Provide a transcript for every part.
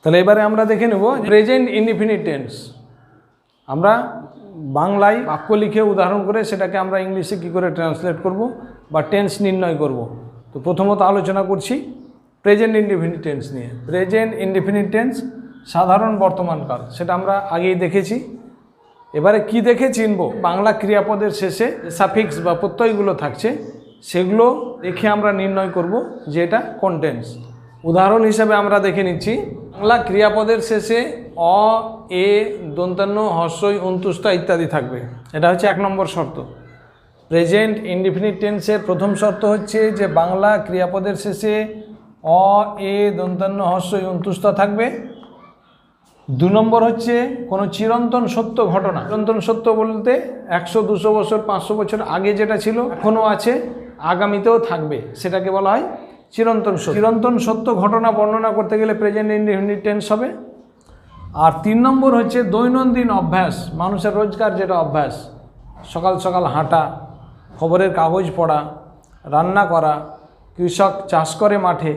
তাহলে এবারে আমরা দেখে নেব প্রেজেন্ট ইনডিফিনিট টেন্স। আমরা বাংলায় বাক্য লিখে উদাহরণ করে সেটাকে আমরা ইংলিশে কী করে ট্রান্সলেট করব বা টেন্স নির্ণয় করব। তো প্রথমত আলোচনা করছি প্রেজেন্ট ইনডিফিনিট টেন্স নিয়ে। প্রেজেন্ট ইনডিফিনিট টেন্স সাধারণ বর্তমানকাল, সেটা আমরা আগেই দেখেছি। এবারে কি দেখে চিনব? বাংলা ক্রিয়াপদের শেষে সাফিক্স বা প্রত্যয়গুলো থাকছে সেগুলো দেখে আমরা নির্ণয় করব যে এটা কোন টেন্স। উদাহরণ হিসাবে আমরা দেখে নিচ্ছি, বাংলা ক্রিয়াপদের শেষে অ, এ, দন্তান্ন, হর্ষই, অন্তুষ্টা ইত্যাদি থাকবে। এটা হচ্ছে 1 নম্বর শর্ত। প্রেজেন্ট ইনডিফিনিট টেন্সের প্রথম শর্ত হচ্ছে যে বাংলা ক্রিয়াপদের শেষে অ, এ, দন্তান্ন, হর্ষই, অন্তুষ্টা থাকবে। 2 নম্বর হচ্ছে কোনো চিরন্তন সত্য ঘটনা। চিরন্তন সত্য বলতে 100, 200 বছর, 500 বছর আগে যেটা ছিল এখনও আছে, আগামীতেও থাকবে, সেটাকে বলা হয় চিরন্তন সত্য। চিরন্তন সত্য ঘটনা বর্ণনা করতে গেলে প্রেজেন্ট ইনডিফিনিট টেন্স হবে। আর 3 নম্বর হচ্ছে দৈনন্দিন অভ্যাস, মানুষের রোজকার যেটা অভ্যাস, সকাল সকাল হাঁটা, খবরের কাগজ পড়া, রান্না করা, কৃষক চাষ করে মাঠে,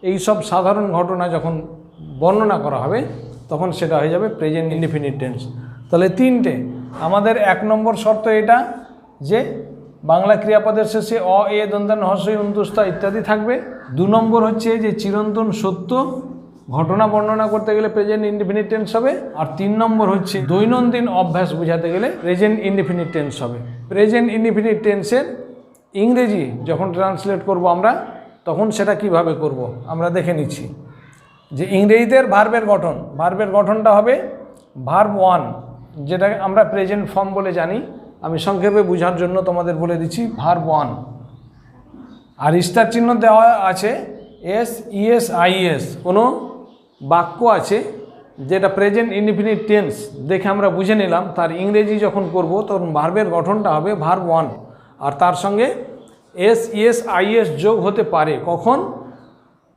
এই সব সাধারণ ঘটনা যখন বর্ণনা করা হবে তখন সেটা হয়ে যাবে প্রেজেন্ট ইনডিফিনিট টেন্স। তাহলে 3টে আমাদের 1 নম্বর শর্ত এটা যে বাংলা ক্রিয়াপদের শেষে অ, এ, দন্তান্ন, হর্ষই, অন্তুষ্টা ইত্যাদি থাকবে। 2 নম্বর হচ্ছে যে চিরন্তন সত্য ঘটনা বর্ণনা করতে গেলে প্রেজেন্ট ইনডিফিনিট টেন্স হবে। আর 3 নম্বর হচ্ছে দৈনন্দিন অভ্যাস বোঝাতে গেলে প্রেজেন্ট ইনডিফিনিট টেন্স হবে। প্রেজেন্ট ইনডিফিনিট টেন্সের ইংরেজি যখন ট্রান্সলেট করব আমরা, তখন সেটা কিভাবে করব আমরা দেখে নিচ্ছি। যে ইংরেজিতে ভার্বের গঠনটা হবে ভার্ব 1, যেটা আমরা প্রেজেন্ট ফর্ম বলে জানি। আমি সংক্ষেপে বোঝার জন্য তোমাদের বলে দিচ্ছি ভার্ব 1। আর স্টার চিহ্ন দেওয়া আছে এস, ইএস, আইএস। কোনো বাক্য আছে যেটা প্রেজেন্ট ইনডিফিনিট টেন্স দেখে আমরা বুঝে নিলাম, তার ইংরেজি যখন করব তখন ভার্বের গঠনটা হবে ভার্ব 1, আর তার সঙ্গে এস, ইএস, আইএস যোগ হতে পারে কখন?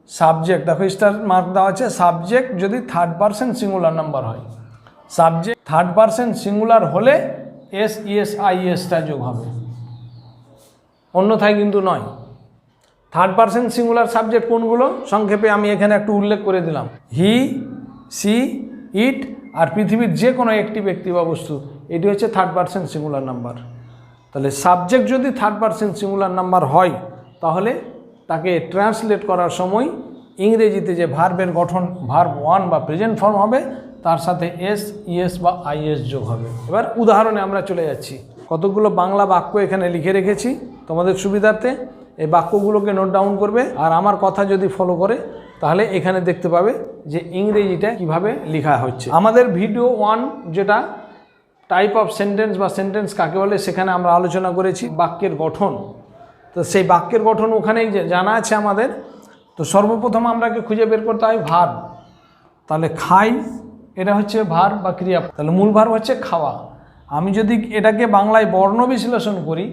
সাবজেক্ট, দেখো স্টার মার্ক দেওয়া আছে, সাবজেক্ট যদি 3rd পারসন সিঙ্গুলার নাম্বার হয়। সাবজেক্ট 3rd পারসন সিঙ্গুলার হলে এস, ইএস, আইএসটা যোগ হবে, অন্যথায় কিন্তু নয়। 3rd পারসন সিঙ্গুলার সাবজেক্ট কোনগুলো সংক্ষেপে আমি এখানে একটু উল্লেখ করে দিলাম। হি, সি, ইট আর পৃথিবীর যে কোনো একটি ব্যক্তি বা বস্তু, এটি হচ্ছে 3rd পারসন সিঙ্গুলার নাম্বার। তাহলে সাবজেক্ট যদি 3rd পারসন সিঙ্গুলার নাম্বার হয় তাহলে তাকে ট্রান্সলেট করার সময় ইংরেজিতে যে ভার্বের গঠন ভার্ব 1 বা প্রেজেন্ট ফর্ম হবে, তার সাথে এস, ইএস বা আইএস যোগ হবে। এবার উদাহরণে আমরা চলে যাচ্ছি। কতগুলো বাংলা বাক্য এখানে লিখে রেখেছি তোমাদের সুবিধার্থে। এই বাক্যগুলোকে নোট ডাউন করবে, আর আমার কথা যদি ফলো করে তাহলে এখানে দেখতে পাবে যে ইংরেজিটা কিভাবে লেখা হচ্ছে। আমাদের ভিডিও 1 যেটা টাইপ অফ সেন্টেন্স বা সেন্টেন্স কাকে বলে, সেখানে আমরা আলোচনা করেছি বাক্যের গঠন। তো সেই বাক্যের গঠন ওখানেই জানা আছে আমাদের। তো সর্বপ্রথম আমরাকে খুঁজে বের করতে হয় ভার্ব। তাহলে খাই, এটা হচ্ছে ভার্ব বা ক্রিয়া। তাহলে মূল ভার্ব হচ্ছে খাওয়া। আমি যদি এটাকে বাংলায় বর্ণ বিশ্লেষণ করি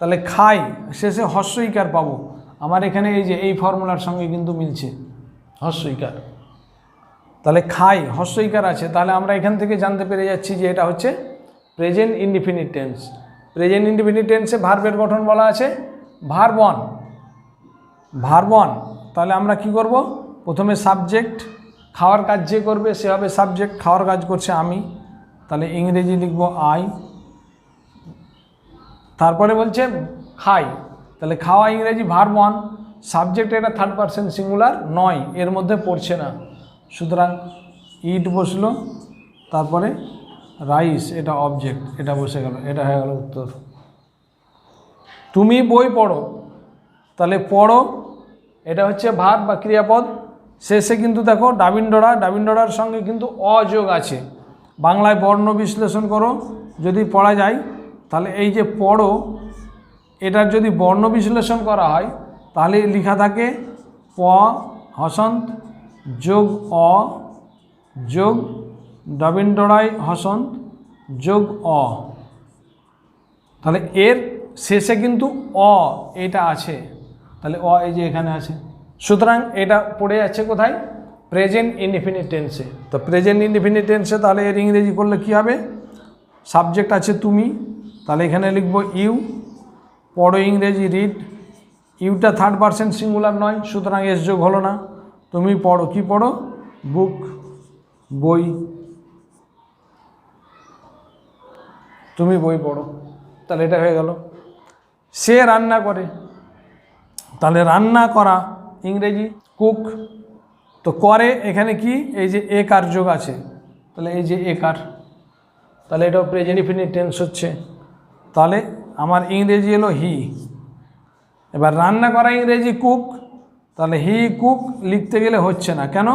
তাহলে খাই শেষে হর্ষইকার পাবো। আমার এখানে এই যে এই ফর্মুলার সঙ্গে কিন্তু মিলছে হর্ষইকার। তাহলে খাই হর্ষইকার আছে, তাহলে আমরা এখান থেকে জানতে পেরে যাচ্ছি যে এটা হচ্ছে present indefinite tense. Present indefinite টেন্সে ভার্বের গঠন বলা আছে ভার্ব 1। তাহলে আমরা কি করব? প্রথমে সাবজেক্ট, খাওয়ার কাজ যে করবে সে হবে সাবজেক্ট, খাওয়ার কাজ করছে আমি, তাহলে ইংরেজি লিখব আই। তারপরে বলছে খাই, তাহলে খাওয়া ইংরেজি ভার্ব 1, সাবজেক্ট এটা 3rd পারসন সিঙ্গুলার নয়, এর মধ্যে পড়ছে না, সুতরাং ইট বসলো। তারপরে রাইস এটা অবজেক্ট, এটা বসে গেল, এটা হয়ে গেল উত্তর। তুমি বই পড়ো, তাহলে পড়ো এটা হচ্ছে ভার্ব বা ক্রিয়াপদ। শেষে কিন্তু দেখো ডাবিন্ডরার সঙ্গে কিন্তু অযোগ আছে। বাংলায় বর্ণ বিশ্লেষণ করো যদি পড়া যায়, তাহলে এই যে পড়ো এটার যদি বর্ণ বিশ্লেষণ করা হয় তাহলে লেখা থাকে প হসন্ত যোগ অ যোগ ডাবিন্ডরায় হসন্ত যোগ অ। তাহলে এর শেষে কিন্তু অ এটা আছে, তাহলে অ এই যে এখানে আছে, সুতরাং এটা পড়ে যাচ্ছে কোথায়? প্রেজেন্ট ইনডিফিনিট টেন্সে। তো প্রেজেন্ট ইনডিফিনিট টেন্সে তাহলে এর ইংরেজি করলে কি হবে? সাবজেক্ট আছে তুমি, তাহলে এখানে লিখব ইউ। পড়ো ইংরেজি read, Yuta 3rd person singular নয়, সুতরাং এস যোগ হলো না। তুমি পড়ো, কি পড়ো? বুক। বই, তুমি বই পড়ো, তাহলে এটা হয়ে গেল। সে রান্না করে, তাহলে রান্না করা ইংরেজি কুক। তো করে এখানে কি, এই যে এ কার যোগ আছে, তাহলে এই যে এ কার, তাহলে এটাও প্রেজেন্ট ইনডিফিনিট টেন্স হচ্ছে। তাহলে আমার ইংরেজি হলো হি। এবার রান্না করা ইংরেজি কুক, তাহলে হি কুক লিখতে গেলে হচ্ছে না, কেন?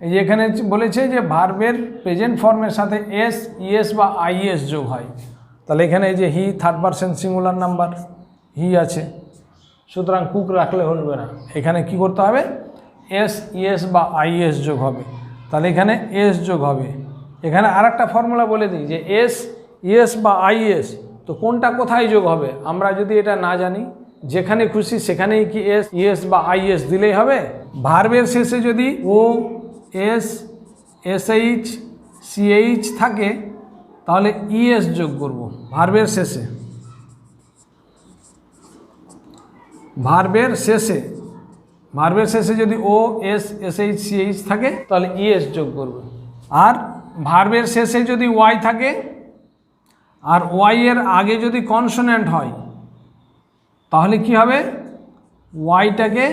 এই যে এখানে বলেছে যে ভার্বের প্রেজেন্ট ফর্মের সাথে এস, ইএস বা আইএস যোগ হয়। তাহলে এখানে এই যে he third person singular number he আছে, সুতরাং কুক রাখলে হবে না, এখানে কি করতে হবে, এস, ইএস বা আইএস যোগ হবে। তাহলে এখানে এস যোগ হবে। এখানে আর একটা ফর্মুলা বলে দিই যে এস, ইএস বা আইএস, তো কোনটা কোথায় যোগ হবে আমরা যদি এটা না জানি, যেখানে খুশি সেখানেই কি এস, ইএস বা আইএস দিলেই হবে? ভার্বের শেষে যদি ও, এস, এসএইচ, সিএইচ থাকে তাহলে ইএস যোগ করব ভার্বের শেষে। ভার্বের শেষে যদি ও, এস, এসএইচ, সিএইচ থাকে তাহলে ইএস যোগ করব। আর ভার্বের শেষে যদি ওয়াই থাকে আর ওয়াই এর আগে যদি কনসোনেন্ট হয় তাহলে কি হবে, ওয়াইটাকে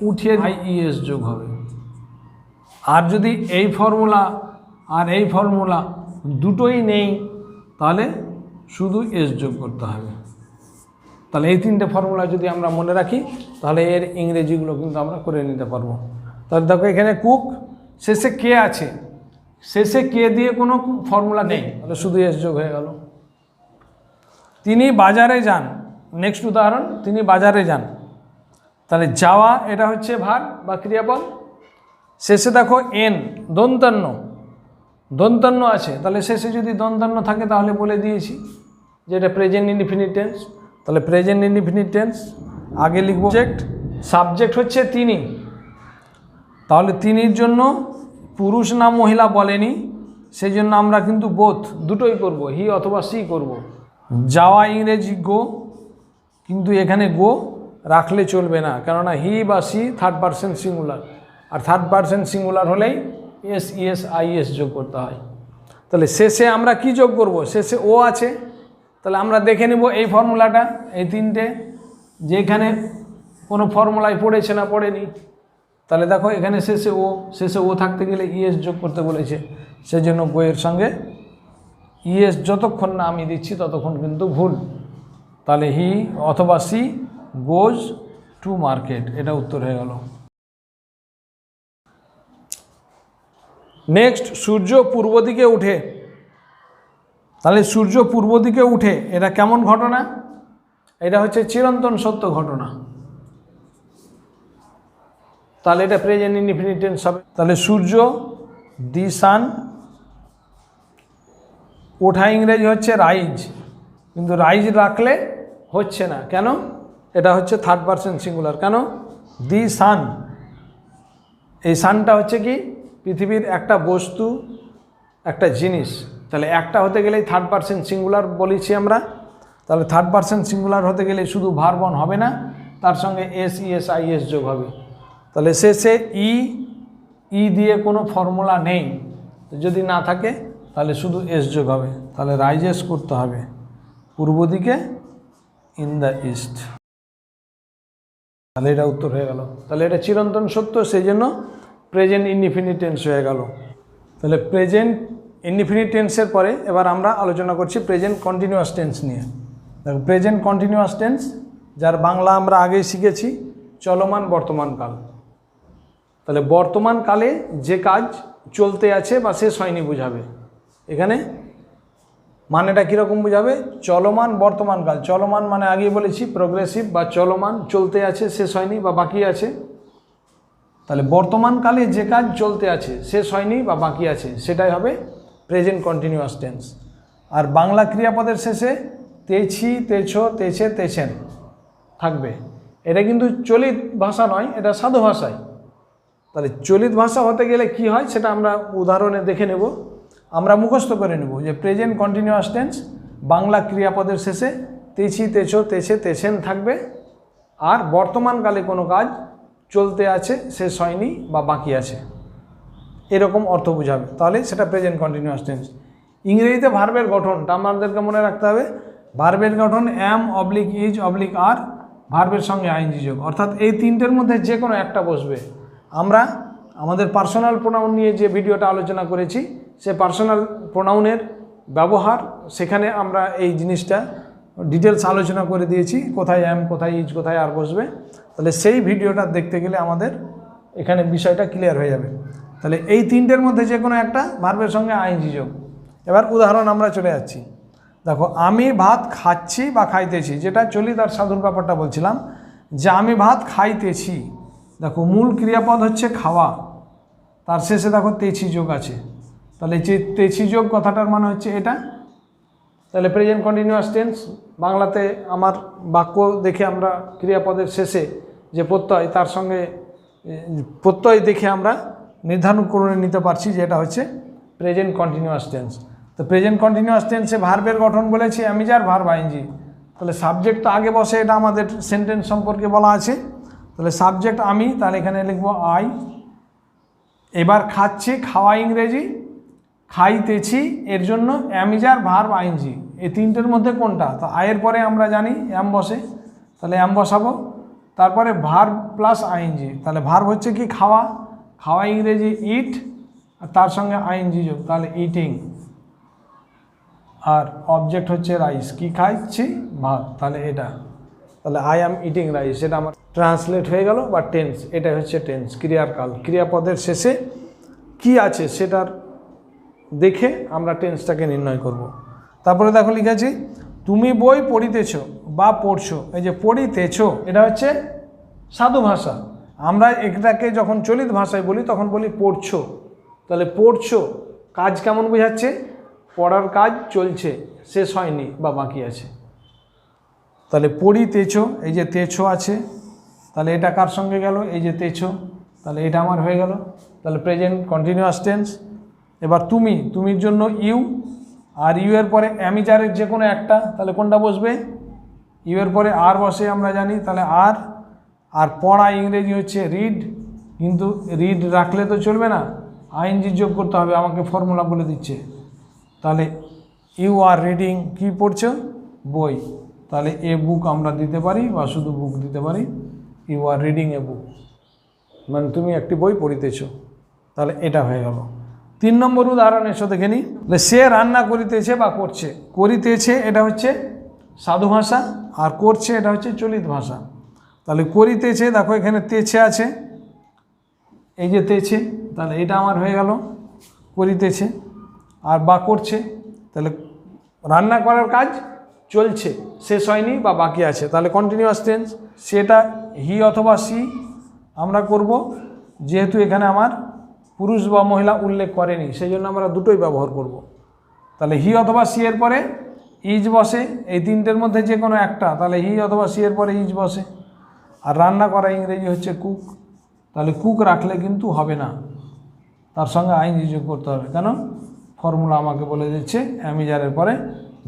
উঠিয়ে ইএস যোগ হবে। আর যদি এই ফর্মুলা আর এই ফর্মুলা দুটোই নেই তাহলে শুধু এস যোগ করতে হবে। তাহলে এই তিনটে ফর্মুলা যদি আমরা মনে রাখি তাহলে এর ইংরেজিগুলো কিন্তু আমরা করে নিতে পারবো। তাহলে দেখো এখানে কুক, শেষে কে আছে, শেষে কে দিয়ে কোনো ফর্মুলা নেই, তাহলে শুধু এস যোগ হয়ে গেল। তিনি বাজারে যান, নেক্সট উদাহরণ, তিনি বাজারে যান, তাহলে যাওয়া এটা হচ্ছে ভার্ব বা ক্রিয়াপদ। শেষে দেখো এন, দন্তান্ন আছে, তাহলে শেষে যদি দন্তান্ন থাকে তাহলে বলে দিয়েছি যে এটা প্রেজেন্ট ইনডিফিনিট টেন্স। তাহলে প্রেজেন্ট ইনডিফিনিট টেন্স আগে লিখব সাবজেক্ট হচ্ছে তিনি, তাহলে তিনির জন্য পুরুষ না মহিলা বলেনি, সেই জন্য আমরা কিন্তু বোথ দুটোই করব, হি অথবা সি করব। যাওয়া ইংরেজি গো, কিন্তু এখানে গো রাখলে চলবে না, কেননা হি বা সি থার্ড পারসন সিঙ্গুলার, আর থার্ড পারসন সিঙ্গুলার হলেই এস, ইএস, আইএস যোগ করতে হয়। তাহলে শেষে আমরা কি যোগ করব, শেষে ও আছে, তাহলে আমরা দেখে নেব এই ফর্মুলাটা, এই তিনটে যেখানে কোনো ফর্মুলায় পড়েছে না পড়েনি। তাহলে দেখো এখানে শেষে ও থাকতে গেলে ইএস যোগ করতে বলেছে, সেজন্য বইয়ের সঙ্গে ইএস যতক্ষণ না আমি দিচ্ছি ততক্ষণ কিন্তু ভুল। তাহলে হি অথবা সি গোজ টু মার্কেট, এটা উত্তর হয়ে গেল। নেক্সট, সূর্য পূর্ব দিকে উঠে, তাহলে সূর্য পূর্ব দিকে উঠে এটা কেমন ঘটনা, এটা হচ্ছে চিরন্তন সত্য ঘটনা, তাহলে এটা প্রেজেন্ট ইনডিফিনিট টেন্স হবে। তাহলে সূর্য, দি সান, ওঠা ইংরেজি হচ্ছে রাইজ, কিন্তু রাইজ রাখলে হচ্ছে না, কেন? এটা হচ্ছে থার্ড পারসন সিঙ্গুলার, কেন? দি সান, এই সানটা হচ্ছে কি পৃথিবীর একটা বস্তু, একটা জিনিস, তাহলে একটা হতে গেলেই থার্ড পারসন সিঙ্গুলার বলেছি আমরা। তাহলে থার্ড পারসন সিঙ্গুলার হতে গেলে শুধু ভার্ব অন হবে না, তার সঙ্গে এস, ইএস, আইএস যোগ হবে। তাহলে শেষে ই দিয়ে কোনো ফর্মুলা নেই, যদি না থাকে তাহলে শুধু এস যোগ হবে। তাহলে রাইজেস করতে হবে পূর্ব দিকে, ইন দ্য ইস্ট, তাহলে এটা উত্তর হয়ে গেল। তাহলে এটা চিরন্তন সত্য, সেই জন্য প্রেজেন্ট ইনডিফিনিট টেন্স হয়ে গেল। তাহলে প্রেজেন্ট ইনডিফিনিট টেন্সের পরে এবার আমরা আলোচনা করছি প্রেজেন্ট কন্টিনিউয়াস টেন্স নিয়ে। দেখো প্রেজেন্ট কন্টিনিউয়াস টেন্স, যার বাংলা আমরা আগেই শিখেছি চলমান বর্তমানকাল। তাহলে বর্তমানকালে যে কাজ চলতে আছে বা শেষ হয়নি বোঝাবে। এখানে মানেটা কীরকম বোঝাবে, চলমান বর্তমানকাল, চলমান মানে আগেই বলেছি প্রোগ্রেসিভ বা চলমান, চলতে আছে, শেষ হয়নি বা বাকি আছে। তাহলে বর্তমানকালে যে কাজ চলতে আছে, শেষ হয়নি বা বাকি আছে, সেটাই হবে প্রেজেন্ট কন্টিনিউয়াস টেন্স। আর বাংলা ক্রিয়াপদের শেষে তেছি, তেছো, তেছে, তেছেন থাকবে। এটা কিন্তু চলিত ভাষা নয়, এটা সাধু ভাষায়। তাহলে চলিত ভাষা হতে গেলে কি হয় সেটা আমরা উদাহরণে দেখে নেব, আমরা মুখস্থ করে নেব যে প্রেজেন্ট কন্টিনিউয়াস টেন্স বাংলা ক্রিয়াপদের শেষে তেছি, তেছো, তেছে, তেছেন থাকবে, আর বর্তমানকালে কোনো কাজ চলতে আছে, শেষ হয়নি বা বাকি আছে। এরকম অর্থ বোঝাবে, তাহলে সেটা প্রেজেন্ট কন্টিনিউয়াস টেন্স। ইংরেজিতে ভার্বের গঠনটা আমাদেরকে মনে রাখতে হবে, ভার্বের গঠন অ্যাম অবলিক ইজ অবলিক আর, ভার্বের সঙ্গে আইএনজি যোগ, অর্থাৎ এই তিনটের মধ্যে যে কোনো একটা বসবে। আমরা আমাদের পার্সোনাল প্রোনাউন নিয়ে যে ভিডিওটা আলোচনা করেছি, সে পার্সোনাল প্রোনাউনের ব্যবহার, সেখানে আমরা এই জিনিসটা ডিটেলস আলোচনা করে দিয়েছি, কোথায় অ্যাম, কোথায় ইজ, কোথায় আর বসবে। তাহলে সেই ভিডিওটা দেখতে গেলে আমাদের এখানে বিষয়টা ক্লিয়ার হয়ে যাবে। তাহলে এই তিনটের মধ্যে যে কোনো একটা ভার্বের সঙ্গে আইএনজি যোগ। এবার উদাহরণ আমরা চলে যাচ্ছি। দেখো, আমি ভাত খাচ্ছি বা খাইতেছি, যেটা চলি তার সাধুর ব্যাপারটা বলছিলাম, যে আমি ভাত খাইতেছি। দেখো, মূল ক্রিয়াপদ হচ্ছে খাওয়া, তার শেষে দেখো তেছি যোগ আছে। তাহলে যে তেছি যোগ কথাটার মানে হচ্ছে এটা। তাহলে প্রেজেন্ট কন্টিনিউয়াস টেন্স বাংলাতে আমার বাক্য দেখে আমরা ক্রিয়াপদের শেষে যে প্রত্যয়, তার সঙ্গে প্রত্যয় দেখে আমরা নির্ধারণ করে নিতে পারছি যে এটা হচ্ছে প্রেজেন্ট কন্টিনিউয়াস টেন্স। তো প্রেজেন্ট কন্টিনিউয়াস টেন্সে ভার্বের গঠন বলেছি অ্যামিজার, ভার্ব আইএনজি। তাহলে সাবজেক্ট তো আগে বসে, এটা আমাদের সেন্টেন্স সম্পর্কে বলা আছে। তাহলে সাবজেক্ট আমি, তাহলে এখানে লিখব আই। এবার খাচ্ছি, খাওয়া ইংরেজি, খাইতেছি এর জন্য অ্যামিজার, ভার্ব আইএনজি। এই তিনটের মধ্যে কোনটা? তো আয়ের পরে আমরা জানি অ্যাম বসে, তাহলে অ্যাম বসাবো, তারপরে ভার্ব প্লাস আইএনজি। তাহলে ভার্ব হচ্ছে কি খাওয়া, খাওয়া ইংরেজি ইট, আর তার সঙ্গে আইএনজি যোগ, তাহলে ইটিং। আর অবজেক্ট হচ্ছে রাইস, কি খাইছি? ভাত, তাহলে এটা। তাহলে আই অ্যাম ইটিং রাইস, এটা আমার ট্রান্সলেট হয়ে গেল, বা টেন্স। এটা হচ্ছে টেন্স, ক্রিয়ার কাল। ক্রিয়াপদের শেষে কি আছে সেটার দেখে আমরা টেন্সটাকে নির্ণয় করব। তারপরে দেখো লিখেছি, তুমি বই পড়িতেছ বা পড়ছো। এই যে পড়িতেছ, এটা হচ্ছে সাধু ভাষা। আমরা এটাকে যখন চলিত ভাষায় বলি তখন বলি পড়ছো। তাহলে পড়ছো কাজ কেমন বোঝাচ্ছে? পড়ার কাজ চলছে, শেষ হয়নি বা বাকি আছে। তাহলে পড়িতেছ, এই যে তেছো আছে, তাহলে এটা কার সঙ্গে গেল? এই যে তেছো, তাহলে এটা আমার হয়ে গেল। তাহলে প্রেজেন্ট কন্টিনিউয়াস টেন্স। এবার তুমি, তুমির জন্য ইউ, আর ইউ এর পরে অ্যামিজারের যে কোনো একটা, তাহলে কোনটা বসবে? ইউ এর পরে আর বসে আমরা জানি, তাহলে আর। আর পড়া ইংরেজি হচ্ছে রিড, কিন্তু রিড রাখলে তো চলবে না, আইএনজি যোগ করতে হবে, আমাকে ফর্মুলা বলে দিচ্ছে। তাহলে ইউ আর রিডিং, কি পড়ছো? বই। তাহলে এ বুক আমরা দিতে পারি, বা শুধু বুক দিতে পারি। ইউ আর রিডিং এ বুক, মানে তুমি একটি বই পড়িতেছো। তাহলে এটা হয়ে গেল। 3 নম্বর উদাহরণ এসো দেখে নিই। সে রান্না করিতেছে বা করছে। করিতেছে এটা হচ্ছে সাধু ভাষা, আর করছে এটা হচ্ছে চলিত ভাষা। তাহলে করিতেছে, দেখো এখানে তেছে আছে, এই যে তেছে, তাহলে এটা আমার হয়ে গেল করিতেছে। আর বা করছে, তাহলে রান্না করার কাজ চলছে, শেষ হয়নি বা বাকি আছে, তাহলে কন্টিনিউয়াস টেন্স। সেটা হি অথবা সি আমরা করব, যেহেতু এখানে আমার পুরুষ বা মহিলা উল্লেখ করেনি, সেই জন্য আমরা দুটোই ব্যবহার করব। তাহলে হি অথবা সি এর পরে ইজ বসে, এই তিনটের মধ্যে যে কোনো একটা, তাহলে হি অথবা সি এর পরে ইজ বসে। আর রান্না করা ইংরেজি হচ্ছে কুক, তাহলে কুক রাখলে কিন্তু হবে না, তার সঙ্গে আইএনজি যোগ করতে হবে। কেন? ফর্মুলা আমাকে বলে দিচ্ছে অ্যামিজারের পরে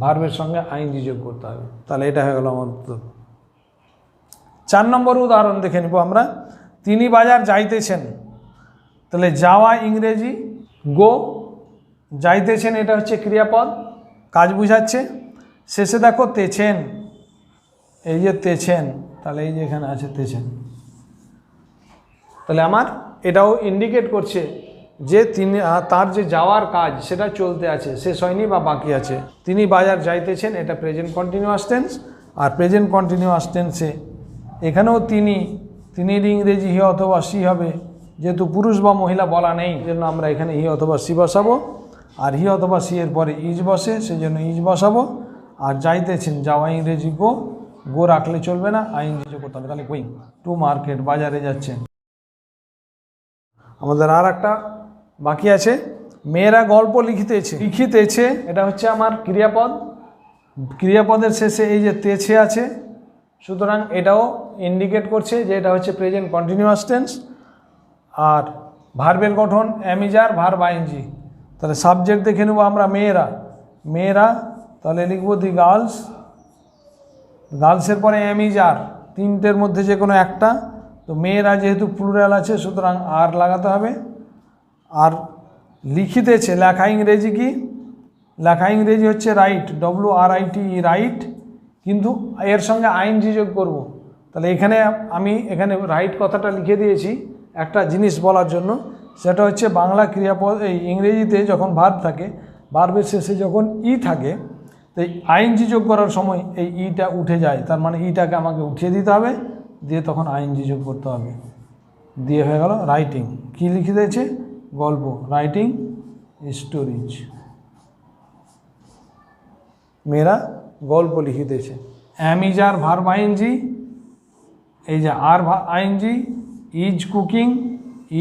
ভার্বের সঙ্গে আইএনজি যোগ করতে হবে। তাহলে এটা হয়ে গেল আমার উত্তর। 4 নম্বর উদাহরণ দেখে নিব আমরা। তিনি বাজার যাইতেছেন, তাহলে যাওয়া ইংরেজি গো, যাইতেছেন এটা হচ্ছে ক্রিয়াপদ, কাজ বুঝাচ্ছে। শেষে দেখো তেছেন, এই যে তেছেন, তাহলে এই যে এখানে আছে তেছেন। তাহলে আমার এটাও ইন্ডিকেট করছে যে তিনি, তার যে যাওয়ার কাজ সেটা চলতে আছে, শেষ হয়নি বা বাকি আছে। তিনি বাজার যাইতেছেন, এটা প্রেজেন্ট কন্টিনিউয়াস টেন্স। আর প্রেজেন্ট কন্টিনিউয়াস টেন্সে এখানেও তিনির ইংরেজি হি অথবা সি হবে, যেহেতু পুরুষ বা মহিলা বলা নেই, জন্য আমরা এখানে হি অথবা সি বসাবো। আর হি অথবা সি এর পরে ইজ বসে, সেই জন্য ইজ বসাবো। আর যাইতেছেন, যাওয়া ইংরেজি গো, গো রাখলে চলবে না, আইএনজি যোগ করতে হবে। তাহলে গোয়িং টু মার্কেট, বাজারে যাচ্ছেন। আমাদের আর একটা বাকি আছে, মেয়েরা গল্প লিখিতেছে। লিখিতেছে এটা হচ্ছে আমার ক্রিয়াপদ, ক্রিয়াপদের শেষে এই যে তেছে আছে, সুতরাং এটাও ইন্ডিকেট করছে যে এটা হচ্ছে প্রেজেন্ট কন্টিনিউয়াস টেন্স। আর ভার্বের গঠন অ্যামিজার, ভার্ব আইএনজি। তাহলে সাবজেক্ট দেখে নেব আমরা মেয়েরা, মেয়েরা, তাহলে লিখব দি গার্লস। গার্লসের পরে অ্যামিজার, তিনটের মধ্যে যে কোনো একটা, তো মেয়েরা যেহেতু প্লুরাল আছে সুতরাং আর লাগাতে হবে। আর লিখিতেছে, লেখা ইংরেজি কি? লেখা ইংরেজি হচ্ছে রাইট, WRIT, রাইট, কিন্তু এর সঙ্গে আইএনজি যোগ করব। তাহলে এখানে আমি রাইট কথাটা লিখে দিয়েছি একটা জিনিস বলার জন্য, সেটা হচ্ছে বাংলা ক্রিয়াপদ, এই ইংরেজিতে যখন ভার্ব থাকে, ভার্বের শেষে যখন ই থাকে, তো এই আইএনজি যোগ করার সময় এই ইটা উঠে যায়, তার মানে ইটাকে আমাকে উঠিয়ে দিতে হবে, দিয়ে তখন আইএনজি যোগ করতে হবে, দিয়ে হয়ে গেল রাইটিং। কি লিখে দিয়েছে? গল্প, রাইটিং স্টোরিজ, মেয়েরা গল্প লিখে দিয়েছে। Am is are verb ING, এই যে are ING, is cooking,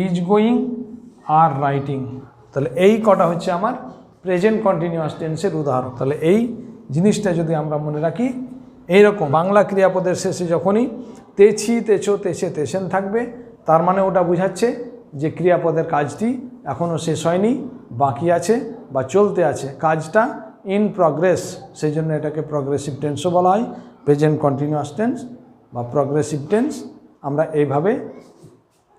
is going, are writing. তাহলে এই কটা হচ্ছে আমার প্রেজেন্ট কন্টিনিউয়াস টেন্সের উদাহরণ। তাহলে এই জিনিসটা যদি আমরা মনে রাখি, এইরকম বাংলা ক্রিয়াপদের শেষে যখনই তেছি, তেছো, তেছে, তেছেন থাকবে, তার মানে ওটা বোঝাচ্ছে যে ক্রিয়াপদের কাজটি এখনও শেষ হয়নি, বাকি আছে বা চলতে আছে, কাজটা ইন প্রগ্রেস, সেই জন্য এটাকে প্রগ্রেসিভ টেন্সও বলা হয়, প্রেজেন্ট কন্টিনিউয়াস টেন্স বা প্রগ্রেসিভ টেন্স। আমরা এইভাবে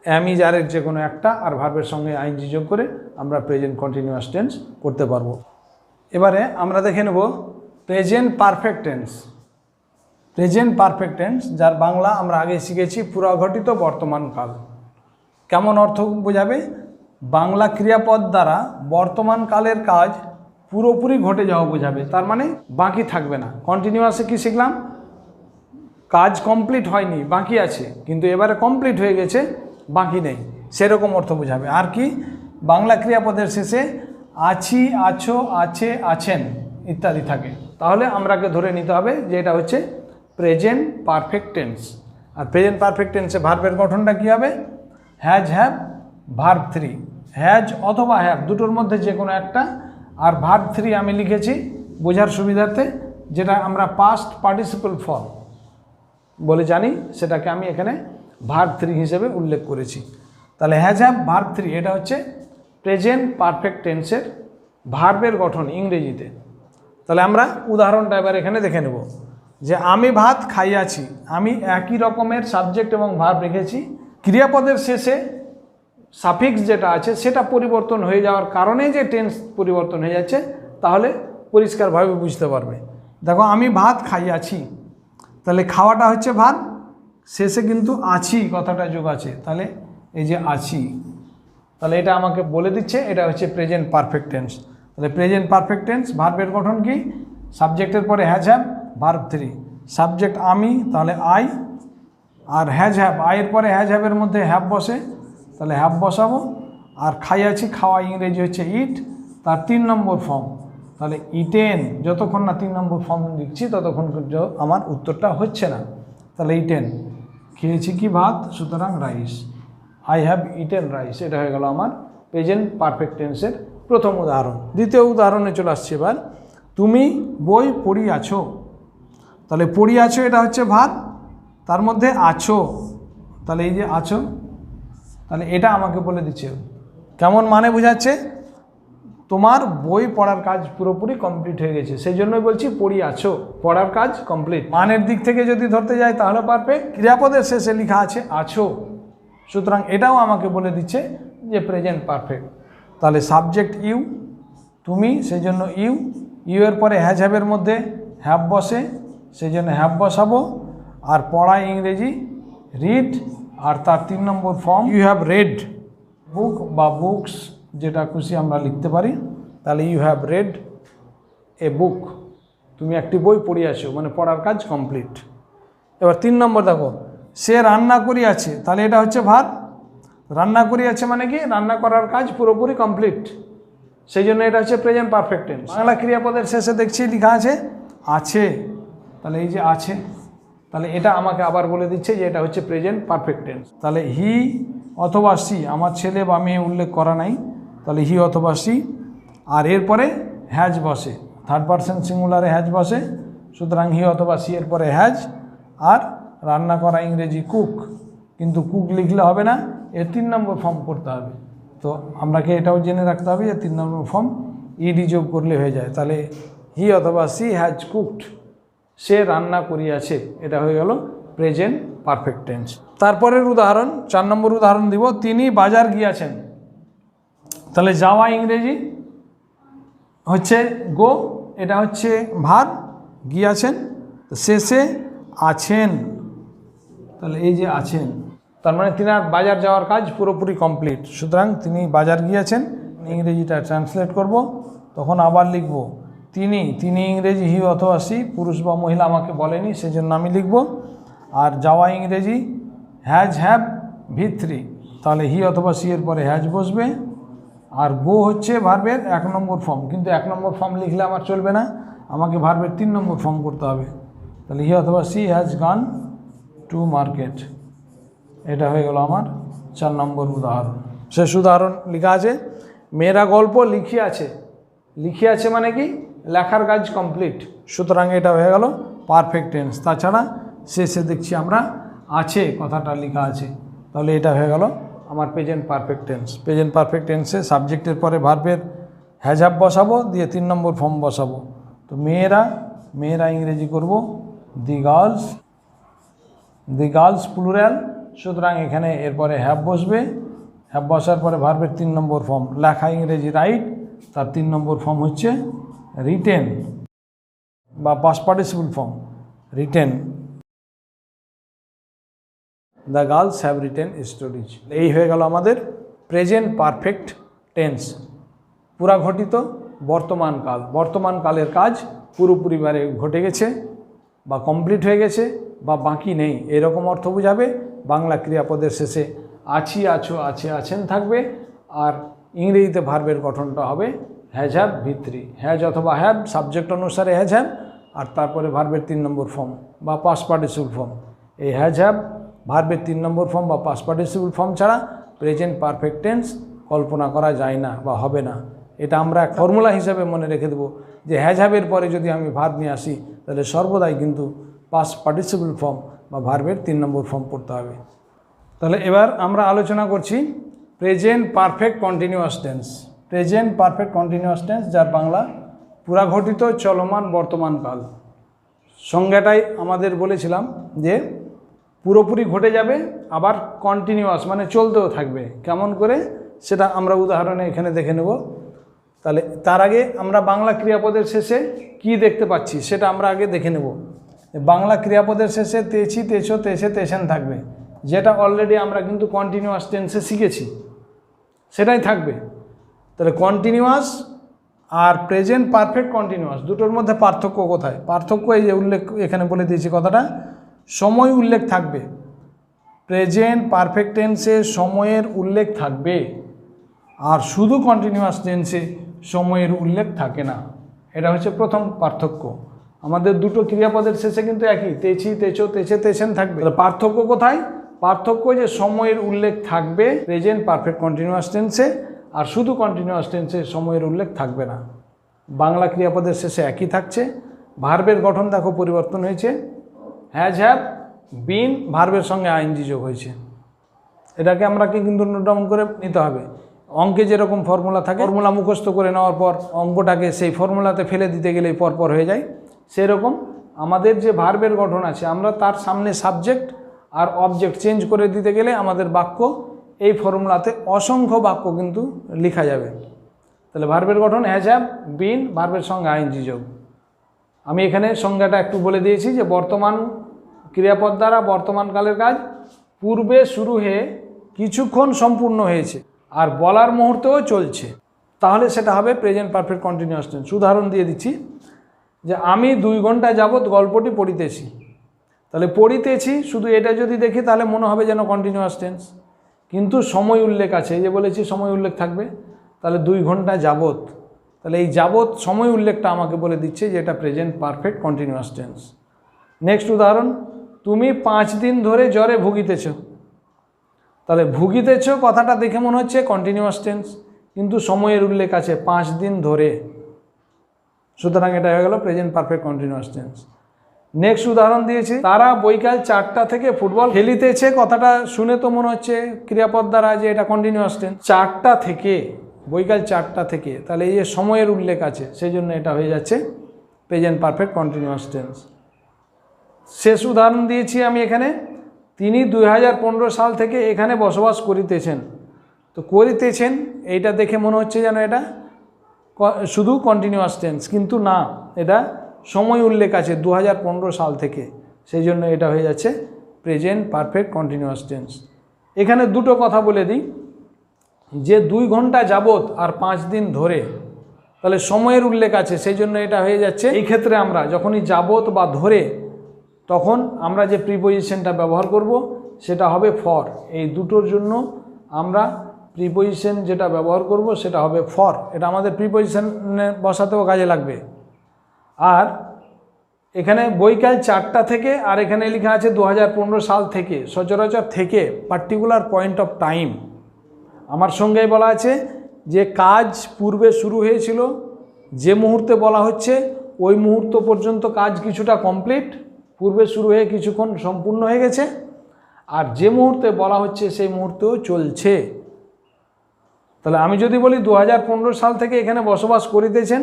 এম ইজ আরের যে কোনো একটা আর ভার্বের সঙ্গে আইএনজি যোগ করে আমরা প্রেজেন্ট কন্টিনিউয়াস টেন্স করতে পারবো। এবারে আমরা দেখে নেব present perfect tense. Present perfect tense, যার বাংলা আমরা আগে শিখেছি পুরাঘটিত বর্তমানকাল। কেমন অর্থ বোঝাবে? বাংলা ক্রিয়াপদ দ্বারা বর্তমানকালের কাজ পুরোপুরি ঘটে যাওয়া বোঝাবে, তার মানে বাকি থাকবে না। কন্টিনিউয়াসে কি শিখলাম? কাজ কমপ্লিট হয়নি, বাকি আছে, কিন্তু এবারে কমপ্লিট হয়ে গেছে, বাকি নেই, সেরকম অর্থ বোঝাবে। আর কি? বাংলা ক্রিয়াপদের শেষে আছি, আছো, আছে, আছেন ইত্যাদি থাকে, তাহলে আমরাকে ধরে নিতে হবে যে এটা হচ্ছে প্রেজেন্ট পারফেক্ট টেন্স। আর প্রেজেন্ট পারফেক্ট টেন্সে ভার্বের গঠনটা কী হবে? হ্যাজ, হ্যাভ, ভার্ব 3, হ্যাজ অথবা হ্যাভ দুটোর মধ্যে যে কোনো একটা, আর ভার্ব 3 আমি লিখেছি বোঝার সুবিধার্থে, যেটা আমরা পাস্ট পার্টিসিপল ফর্ম বলে জানি, সেটাকে আমি এখানে ভার্ব 3 হিসেবে উল্লেখ করেছি। তাহলে হ্যাজ, হ্যাভ, ভার্ব 3 এটা হচ্ছে প্রেজেন্ট পারফেক্ট টেন্সের ভার্বের গঠন ইংরেজিতে। তাহলে আমরা উদাহরণটা এবার এখানে দেখে নেব যে আমি ভাত খাইয়াছি, আমি একই রকমের সাবজেক্ট এবং ভার্ব রেখেছি, ক্রিয়াপদের শেষে সাফিক্স যেটা আছে সেটা পরিবর্তন হয়ে যাওয়ার কারণে যে টেন্স পরিবর্তন হয়ে যাচ্ছে, তাহলে পরিষ্কারভাবে বুঝতে পারবে। দেখো, আমি ভাত খাইয়াছি, তাহলে খাওয়াটা হচ্ছে ভাত, শেষে কিন্তু আছি কথাটা যোগ আছে, তাহলে এই যে আছি, তাহলে এটা আমাকে বলে দিচ্ছে এটা হচ্ছে প্রেজেন্ট পারফেক্ট টেন্স। তাহলে প্রেজেন্ট পারফেক্ট টেন্স ভার্বের গঠন কি? সাবজেক্টের পরে হ্যাজ, হ্যাভ, ভার্ব 3, সাবজেক্ট আমি, তাহলে আই, আর হ্যাজ, হ্যাভ, আয়ের পরে হ্যাজ, হ্যাভের মধ্যে হ্যাভ বসে, তাহলে হ্যাভ বসাবো, আর খাইয়াছি, খাওয়া ইংরেজি হচ্ছে ইট, তার 3 নম্বর ফর্ম, তাহলে ইটেন। যতক্ষণ না 3 নম্বর ফর্ম লিখছি ততক্ষণ আমার উত্তরটা হচ্ছে না, তাহলে ইটেন, খেয়েছি কি ভাত, সুতরাং rice, I have eaten rice. এটা হয়ে গেল আমার প্রেজেন্ট পারফেক্ট টেন্সের প্রথম উদাহরণ। দ্বিতীয় উদাহরণে চলে আসছে এবার, তুমি বই পড়িয়াছো, তাহলে পড়িয়াছো এটা হচ্ছে ভাত, তার মধ্যে আছো, তাহলে এই যে আছো, তাহলে এটা আমাকে বলে দিচ্ছে কেমন মানে বোঝাচ্ছে, তোমার বই পড়ার কাজ পুরোপুরি কমপ্লিট হয়ে গেছে, সেই জন্যই বলছি পড়িয়াছো, পড়ার কাজ কমপ্লিট। মানের দিক থেকে যদি ধরতে যাই তাহলে পারফেক্ট, ক্রিয়াপদের শেষে লেখা আছে আছো, সুতরাং এটাও আমাকে বলে দিচ্ছে যে প্রেজেন্ট পারফেক্ট। তাহলে সাবজেক্ট ইউ, তুমি, সেই জন্য ইউ, ইউ এর পরে হ্যাজ, হ্যাভের মধ্যে হ্যাভ বসে, সেই জন্য হ্যাভ বসাবো, আর পড়া ইংরেজি রিড, আর তার 3 নম্বর ফর্ম ইউ হ্যাভ রেড, বুক বা বুকস যেটা খুশি আমরা লিখতে পারি, তাহলে ইউ হ্যাভ রেড এ বুক, তুমি একটি বই পড়িয়াছো, মানে পড়ার কাজ কমপ্লিট। এবার 3 নম্বর দেখো, সে রান্না করিয়াছে, তাহলে এটা হচ্ছে ভাত, রান্না করিয়াছে মানে কি, রান্না করার কাজ পুরোপুরি কমপ্লিট, সেই জন্য এটা হচ্ছে প্রেজেন্ট পারফেক্ট টেন্স। বাংলা ক্রিয়াপদের শেষে দেখছি লেখা আছে আছে, তাহলে এই যে আছে, তাহলে এটা আমাকে আবার বলে দিচ্ছে যে এটা হচ্ছে প্রেজেন্ট পারফেক্ট টেন্স। তাহলে হি অথবা সি, আমার ছেলে বা মেয়ে উল্লেখ করা নাই, তাহলে হি অথবা সি, আর এরপরে হ্যাজ বসে, থার্ড পারসন সিঙ্গুলারে হ্যাজ বসে, সুতরাং হি অথবা সি এর পরে হ্যাজ, আর রান্না করা ইংরেজি কুক, কিন্তু কুক লিখলে হবে না, এর 3 নম্বর ফর্ম করতে হবে। তো আমরাকে এটাও জেনে রাখতে হবে যে 3 নম্বর ফর্ম ইডি যোগ করলে হয়ে যায়, তাহলে হি অথবা সি হ্যাজ কুকড, সে রান্না করিয়াছে, এটা হয়ে গেল প্রেজেন্ট পারফেক্ট টেন্স। তারপরের উদাহরণ 4 নম্বর উদাহরণ দিব, তিনি বাজার গিয়াছেন, তাহলে যাওয়া ইংরেজি হচ্ছে গো, এটা হচ্ছে ভার, গিয়েছেন, শেষে আছেন, তাহলে এই যে আছেন তার মানে তিনার বাজার যাওয়ার কাজ পুরোপুরি কমপ্লিট। সুতরাং তিনি বাজার গিয়েছেন, ইংরেজিটা ট্রান্সলেট করব, তখন আবার লিখব তিনি, তিনি ইংরেজি হি অথবা সি, পুরুষ বা মহিলা আমাকে বলেনি সেজন্য আমি লিখব। আর যাওয়া ইংরেজি হ্যাজ হ্যাভ ভিত্রি, তাহলে হি অথবা সি এর পরে হ্যাজ বসবে। আর গো হচ্ছে ভার্বের 1 নম্বর ফর্ম, কিন্তু 1 নম্বর ফর্ম লিখলে আমার চলবে না, আমাকে ভার্বের 3 নম্বর ফর্ম করতে হবে। তাহলে হি অথবা she has gone to market, এটা হয়ে গেল আমার 4 নম্বর উদাহরণ। শেষ উদাহরণ লেখা আছে মেয়েরা গল্প লিখিয়াছে, লিখিয়াছে মানে কি লেখার কাজ কমপ্লিট, সুতরাং এটা হয়ে গেল পারফেক্ট টেন্স। তাছাড়া শেষে দেখছি আমরা আছে কথাটা লেখা আছে, তাহলে এটা হয়ে গেল আমার present perfect tense. Present perfect টেন্সে সাবজেক্টের পরে ভার্বের হ্যাজ হ্যাভ বসাবো, দিয়ে 3 নম্বর ফর্ম বসাবো। তো মেয়েরা, মেয়েরা ইংরেজি করব the girls, the girls plural, সুতরাং এখানে এরপরে হ্যাভ বসবে, হ্যাভ বসার পরে ভার্বের 3 নম্বর ফর্ম, লেখা ইংরেজি রাইট, তার 3 নম্বর ফর্ম হচ্ছে রিটেন বা past participle form written, the girls have written stories. এই হয়ে গেল আমাদের প্রেজেন্ট পারফেক্ট টেন্স, পুরা ঘটিত বর্তমান কাল। বর্তমান কালের কাজ পুরোপুরিভাবে ঘটে গেছে বা কমপ্লিট হয়ে গেছে বা বাকি নেই, এরকম অর্থ বোঝাবে। বাংলা ক্রিয়াপদের শেষে আছি, আছো, আছে, আছেন থাকবে। আর ইংরেজিতে ভার্বের গঠনটা হবে হ্যাজ হ্যাভ ভিত্রি, হ্যাজ অথবা হ্যাভ সাবজেক্ট অনুসারে হ্যাজ হ্যাভ, আর তারপরে ভার্বের 3 নম্বর ফর্ম বা পাস্ট পার্টিসিপল ফর্ম। এই হ্যাজ হ্যাভ ভার্বের 3 নম্বর ফর্ম বা পাস্ট পার্টিসিপল ফর্ম ছাড়া প্রেজেন্ট পারফেক্ট টেন্স কল্পনা করা যায় না বা হবে না। এটা আমরা ফর্মুলা হিসাবে মনে রেখে দেবো যে হ্যাজ হ্যাভের পরে যদি আমি ভার্ব নিয়ে আসি তাহলে সর্বদাই কিন্তু পাস্ট পার্টিসিপল ফর্ম বা ভার্বের 3 নম্বর ফর্ম পড়তে হবে। তাহলে এবার আমরা আলোচনা করছি present perfect continuous tense. Present perfect continuous tense, যার বাংলা পুরা ঘটিত চলমান বর্তমান কাল। সংজ্ঞাটাই আমাদের বলেছিলাম যে পুরোপুরি ঘটে যাবে, আবার কন্টিনিউয়াস মানে চলতেও থাকবে। কেমন করে সেটা আমরা উদাহরণে এখানে দেখে নেব। তাহলে তার আগে আমরা বাংলা ক্রিয়াপদের শেষে কি দেখতে পাচ্ছি সেটা আমরা আগে দেখে নেব। বাংলা ক্রিয়াপদের শেষে তেছি, তেছো, তেছে, তেছেন থাকবে, যেটা অলরেডি আমরা কিন্তু কন্টিনিউয়াস টেন্সে শিখেছি, সেটাই থাকবে। তাহলে কন্টিনিউয়াস আর প্রেজেন্ট পারফেক্ট কন্টিনিউয়াস দুটোর মধ্যে পার্থক্য কোথায়? পার্থক্য এই যে উল্লেখ এখানে বলে দিয়েছি কথাটা, সময় উল্লেখ থাকবে। প্রেজেন্ট পারফেক্ট টেন্সে সময়ের উল্লেখ থাকবে, আর শুধু কন্টিনিউয়াস টেন্সে সময়ের উল্লেখ থাকে না। এটা হচ্ছে প্রথম পার্থক্য। আমাদের দুটো ক্রিয়াপদের শেষে কিন্তু একই, তেছি, তেছো, তেছে, তেছেন থাকবে। পার্থক্য কোথায়? পার্থক্য যে সময়ের উল্লেখ থাকবে প্রেজেন্ট পারফেক্ট কন্টিনিউয়াস টেন্সে, আর শুধু কন্টিনিউয়াস টেন্সে সময়ের উল্লেখ থাকবে না। বাংলা ক্রিয়াপদের শেষে একই থাকছে। ভার্বের গঠন দেখো পরিবর্তন হয়েছে, হ্যাজ হ্যাভ বিন ভার্বের সঙ্গে আইএনজি যোগ হয়েছে। এটাকে আমরাকে কিন্তু নোট ডাউন করে নিতে হবে। অঙ্কে যেরকম ফর্মুলা থাকে, ফর্মুলা মুখস্থ করে নেওয়ার পর অঙ্কটাকে সেই ফর্মুলাতে ফেলে দিতে গেলেই পরপর হয়ে যায়, সেরকম আমাদের যে ভার্বের গঠন আছে আমরা তার সামনে সাবজেক্ট আর অবজেক্ট চেঞ্জ করে দিতে গেলে আমাদের বাক্য এই ফর্মুলাতে অসংখ্য বাক্য কিন্তু লেখা যাবে। তাহলে ভার্বের গঠন হ্যাজ হ্যাভ বিন ভার্বের সঙ্গে আইএনজি যোগ। আমি এখানে সংজ্ঞাটা একটু বলে দিয়েছি যে বর্তমান ক্রিয়াপদ দ্বারা বর্তমানকালের কাজ পূর্বে শুরু হয়ে কিছুক্ষণ সম্পূর্ণ হয়েছে আর বলার মুহূর্তেও চলছে, তাহলে সেটা হবে প্রেজেন্ট পারফেক্ট কন্টিনিউয়াস টেন্স। উদাহরণ দিয়ে দিচ্ছি যে আমি 2 ঘন্টা যাবৎ গল্পটি পড়িতেছি। তাহলে পড়িতেছি শুধু এটা যদি দেখি তাহলে মনে হবে যেন কন্টিনিউয়াস টেন্স, কিন্তু সময় উল্লেখ আছে, এই যে বলেছি সময় উল্লেখ থাকবে। তাহলে 2 ঘন্টা যাবৎ, তাহলে এই যাবৎ সময় উল্লেখটা আমাকে বলে দিচ্ছে যে এটা present perfect continuous tense. Next উদাহরণ, তুমি 5 দিন ধরে জ্বরে ভুগিতেছ। তাহলে ভুগিতেছ কথাটা দেখে মনে হচ্ছে কন্টিনিউয়াস টেন্স, কিন্তু সময়ের উল্লেখ আছে 5 দিন ধরে, সুতরাং এটা হয়ে গেল present perfect continuous tense. Next উদাহরণ দিয়েছি, তারা বৈকাল 4টা থেকে ফুটবল খেলিতেছে। কথাটা শুনে তো মনে হচ্ছে ক্রিয়াপদ দ্বারা যে এটা কন্টিনিউয়াস টেন্স, 4টা থেকে, বৈকাল 4টা থেকে, তাহলে এই যে সময়ের উল্লেখ আছে সেই জন্য এটা হয়ে যাচ্ছে প্রেজেন্ট পারফেক্ট কন্টিনিউয়াস টেন্স। শেষ উদাহরণ দিয়েছি আমি এখানে, তিনি 2015 সাল থেকে এখানে বসবাস করিতেছেন। তো করিতেছেন এইটা দেখে মনে হচ্ছে যেন এটা শুধু কন্টিনিউয়াস টেন্স, কিন্তু না, এটা সময় উল্লেখ আছে 2015 সাল থেকে, সেই জন্য এটা হয়ে যাচ্ছে প্রেজেন্ট পারফেক্ট কন্টিনিউয়াস টেন্স। এখানে দুটো কথা বলে দিই, যে 2 ঘন্টা যাবত আর 5 দিন ধরে, তাহলে সময়ের উল্লেখ আছে, সেই জন্য এটা হয়ে যাচ্ছে। এই ক্ষেত্রে আমরা যখনই যাবত বা ধরে, তখন আমরা যে প্রিপোজিশনটা ব্যবহার করব সেটা হবে ফর। এই দুটোর জন্য আমরা প্রিপোজিশন যেটা ব্যবহার করব সেটা হবে ফর। এটা আমাদের প্রিপোজিশনে বসাতেও কাজে লাগবে। আর এখানে বৈকাল 4টা থেকে, আর এখানে লেখা আছে 2015 সাল থেকে, সচরাচর থেকে পার্টিকুলার পয়েন্ট অফ টাইম। আমার সঙ্গেই বলা আছে যে কাজ পূর্বে শুরু হয়েছিল, যে মুহূর্তে বলা হচ্ছে ওই মুহূর্ত পর্যন্ত কাজ কিছুটা কমপ্লিট, পূর্বে শুরু হয়ে কিছুক্ষণ সম্পূর্ণ হয়ে গেছে, আর যে মুহূর্তে বলা হচ্ছে সেই মুহূর্তেও চলছে। তাহলে আমি যদি বলি 2015 সাল থেকে এখানে বসবাস করিতেছেন,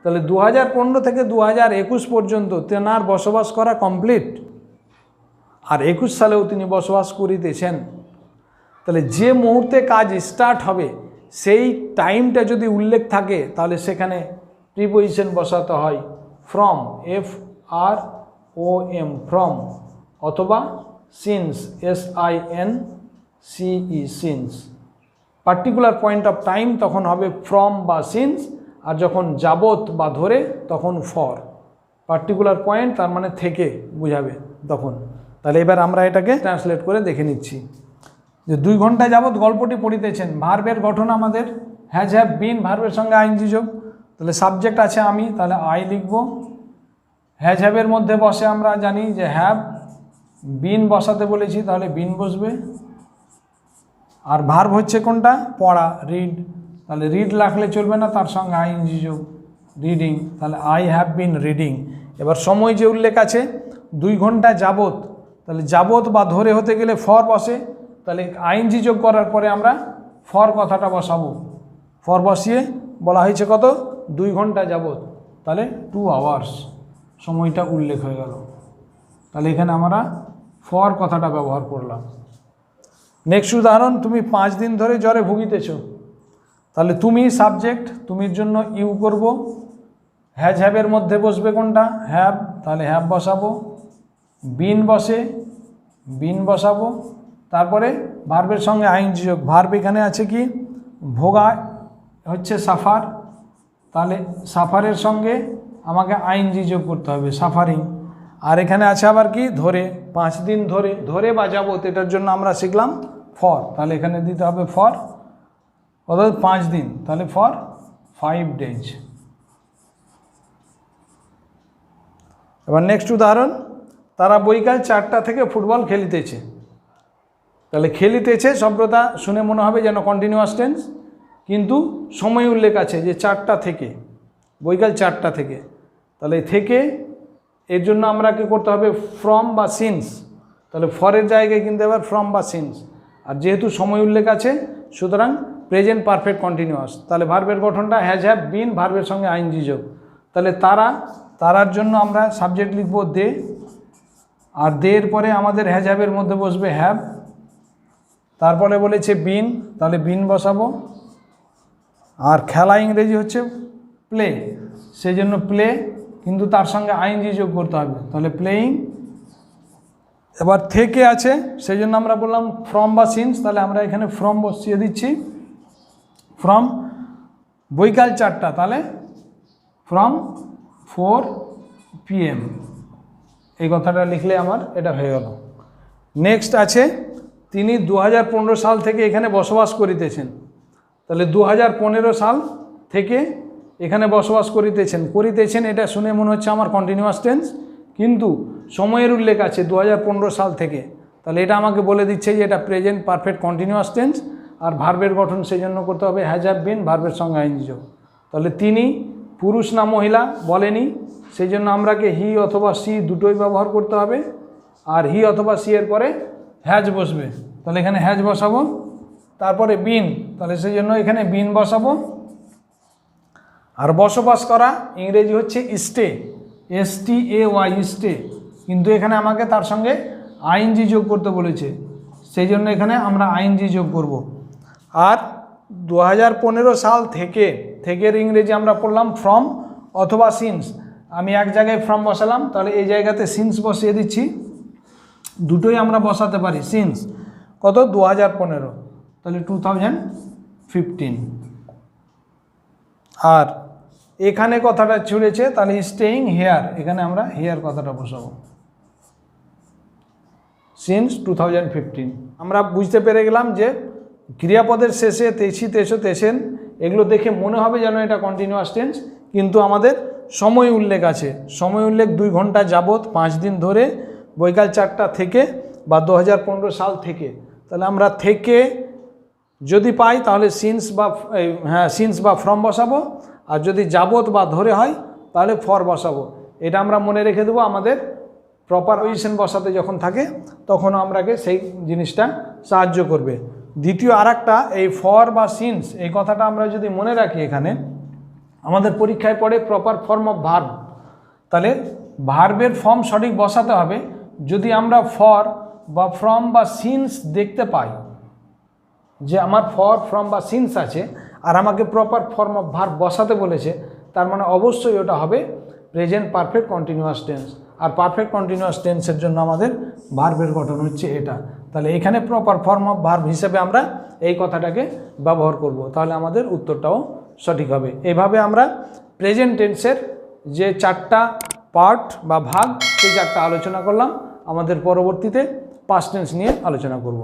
তাহলে 2015 থেকে 2021 পর্যন্ত তেনার বসবাস করা কমপ্লিট, আর 21 সালেও তিনি বসবাস করিতেছেন। তাহলে যে মুহূর্তে কাজ স্টার্ট হবে সেই টাইমটা যদি উল্লেখ থাকে, তাহলে সেখানে প্রিপোজিশন বসাতে হয় ফ্রম, FROM, ফ্রম, অথবা since, SINCE, since. Particular point of time তখন হবে ফ্রম বা সিন্স, আর যখন যাবত বা ধরে তখন ফর। পার্টিকুলার পয়েন্ট তার মানে থেকে বোঝাবে তখন। তাহলে এবার আমরা এটাকে ট্রান্সলেট করে দেখে নিচ্ছি যে 2 ঘন্টা যাবত গল্পটি পড়িতেছেন। ভার্বের গঠন আমাদের হ্যাজ, হ্যাভ, বিন, ভার্বের সঙ্গে আইএনজি যোগ। তাহলে সাবজেক্ট আছে আমি, তাহলে আই লিখব। হ্যাজ হ্যাভের মধ্যে বসে আমরা জানি যে হ্যাভ, বিন বসাতে বলেছি তাহলে বিন বসবে। আর ভার্ব হচ্ছে কোনটা? পড়া, রিড, তাহলে রিড রাখলে চলবে না, তার সঙ্গে আইএনজি যোগ, রিডিং, তাহলে আই হ্যাভ বিন রিডিং। এবার সময় যে উল্লেখ আছে 2 ঘন্টা যাবত, তাহলে যাবত বা ধরে হতে গেলে ফর বসে, তাহলে আইএনজি যোগ করার পরে আমরা ফর কথাটা বসাবো। ফর বসিয়ে বলা হয়েছে কত? 2 ঘন্টা যাবত, তাহলে 2 আওয়ার্স সময়টা উল্লেখ হয়ে গেল। তাহলে এখানে আমরা ফর কথাটা ব্যবহার করলাম। নেক্সট উদাহরণ, তুমি 5 দিন ধরে জ্বরে ভুগিতেছ। তাহলে তুমি সাবজেক্ট, তুমির জন্য ইউ করব। হ্যাজ হ্যাভের মধ্যে বসবে কোনটা? হ্যাভ, তাহলে হ্যাভ বসাবো। বিন বসে, বিন বসাবো। তারপরে ভার্বের সঙ্গে আইএনজি যোগ। ভার্ব এখানে আছে কি? ভোগা হচ্ছে সাফার, তাহলে সাফারের সঙ্গে আমাকে আইএনজি যোগ করতে হবে, সাফারিং। আর এখানে আছে আবার কি? ধরে, 5 দিন ধরে, ধরে বা যাবত, এটার জন্য আমরা শিখলাম ফর, তাহলে এখানে দিতে হবে ফর, অর্থাৎ 5 দিন, তাহলে ফর 5 ডেজ। এবার নেক্সট উদাহরণ, তারা বৈকাল 4টা থেকে ফুটবল খেলিতেছে। তাহলে খেলিতেছে শব্দটা শুনে মনে হবে যেন কন্টিনিউয়াস টেন্স, কিন্তু সময় উল্লেখ আছে যে 4টা থেকে, বৈকাল 4টা থেকে। তাহলে থেকে এর জন্য আমরা কি করতে হবে? ফ্রম বা সিন্স, তাহলে ফরের জায়গায় কিন্তু এবার ফ্রম বা সিন্স। আর যেহেতু সময় উল্লেখ আছে সুতরাং প্রেজেন্ট পারফেক্ট কন্টিনিউয়াস। তাহলে ভার্বের গঠনটা হ্যাজ, হ্যাভ, বিন, ভার্বের সঙ্গে আইএনজি যোগ। তাহলে তারা, তারার জন্য আমরা সাবজেক্ট লিখব দে, আর দের পরে আমাদের হ্যাজ হ্যাভের মধ্যে বসবে হ্যাভ। তারপরে বলেছে বিন, তাহলে বিন বসাবো। আর খেলা ইংরেজি হচ্ছে প্লে, সেই জন্য প্লে, কিন্তু তার সঙ্গে আইএনজি যোগ করতে হবে, তাহলে প্লেয়িং। এবার থেকে আছে সেই জন্য আমরা বললাম ফ্রম বা সিন্স, তাহলে আমরা এখানে ফ্রম বসিয়ে দিচ্ছি। ফ্রম বৈকাল 4টা, তাহলে ফ্রম 4 PM, এই কথাটা লিখলে আমার এটা হয়ে গেল। নেক্সট আছে তিনি 2015 সাল থেকে এখানে বসবাস করিতেছেন। তাহলে 2015 সাল থেকে এখানে বসবাস করিতেছেন। করিতেছেন এটা শুনে মনে হচ্ছে আমার কন্টিনিউয়াস টেন্স, কিন্তু সময়ের উল্লেখ আছে 2015 সাল থেকে, তাহলে এটা আমাকে বলে দিচ্ছে যে এটা প্রেজেন্ট পারফেক্ট কন্টিনিউয়াস টেন্স। আর ভার্বের গঠন সেই জন্য করতে হবে হ্যাজ, হ্যাভ, বিন, ভার্বের সঙ্গে আইএনজি যোগ। তাহলে তিনি পুরুষ না মহিলা বলেনি, সেই জন্য আমরাকে হি অথবা সি দুটোই ব্যবহার করতে হবে। আর হি অথবা সি এর পরে হ্যাজ বসবে, তাহলে এখানে হ্যাজ বসাবো। তারপরে বিন, তাহলে সেই জন্য এখানে বিন বসাবো। আর বসবাস করা ইংরেজি হচ্ছে স্টে, STAY, স্টে, কিন্তু এখানে আমাকে তার সঙ্গে আইএনজি যোগ করতে বলেছে, সেই জন্য এখানে আমরা আইএনজি যোগ করব। আর 2015 সাল থেকের ইংরেজি আমরা পড়লাম ফ্রম অথবা সিন্স। আমি এক জায়গায় ফ্রম বসালাম, তাহলে এই জায়গাতে সিন্স বসিয়ে দিচ্ছি, দুটোই আমরা বসাতে পারি। সিন্স কত 2015, তাহলে 2015। আর এখানে কথাটা ছুড়েছে, তাহলে স্টেইং হেয়ার, এখানে আমরা হেয়ার কথাটা বসাবো, সিন্স 2015। আমরা বুঝতে পেরে গেলাম যে ক্রিয়াপদের শেষে তেছি, তেছো, তেছেন এগুলো দেখে মনে হবে যেন এটা কন্টিনিউয়াস টেন্স, কিন্তু আমাদের সময় উল্লেখ আছে। সময় উল্লেখ 2 ঘন্টা যাবত 5 দিন ধরে বৈকাল 4টা থেকে বা 2015 সাল থেকে। তাহলে আমরা থেকে যদি পাই তাহলে সিন্স বা ফ্রম বসাবো, আর যদি যাবত বা ধরে হয় তাহলে ফর বসাবো। এটা আমরা মনে রেখে দেবো, আমাদের প্রপার পজিশন বসাতে যখন থাকে তখন আমরাকে সেই জিনিসটা সাহায্য করবে। দ্বিতীয় আরেকটা, এই ফর বা সিন্স এই কথাটা আমরা যদি মনে রাখি, এখানে আমাদের পরীক্ষায় পড়ে প্রপার ফর্ম অফ ভার্ব, তাহলে ভার্বের ফর্ম সঠিক বসাতে হবে। যদি আমরা ফর বা ফ্রম বা সিন্স দেখতে পাই যে আমার ফর, ফ্রম বা সিন্স আছে আর আমাকে প্রপার ফর্ম অফ ভার্ব বসাতে বলেছে, তার মানে অবশ্যই ওটা হবে প্রেজেন্ট পারফেক্ট কন্টিনিউয়াস টেন্স। আর পারফেক্ট কন্টিনিউয়াস টেন্সের জন্য আমাদের ভার্বের গঠন হচ্ছে এটা। তাহলে এখানে প্রপার ফর্ম অফ ভার্ব হিসেবে আমরা এই কথাটাকে ব্যবহার করব, তাহলে আমাদের উত্তরটাও সঠিক হবে। এভাবে আমরা প্রেজেন্ট টেন্সের যে 4টা পার্ট বা ভাগ, সেই 4টা আলোচনা করলাম। আমাদের পরবর্তীতে পাস্ট টেন্স নিয়ে আলোচনা করব।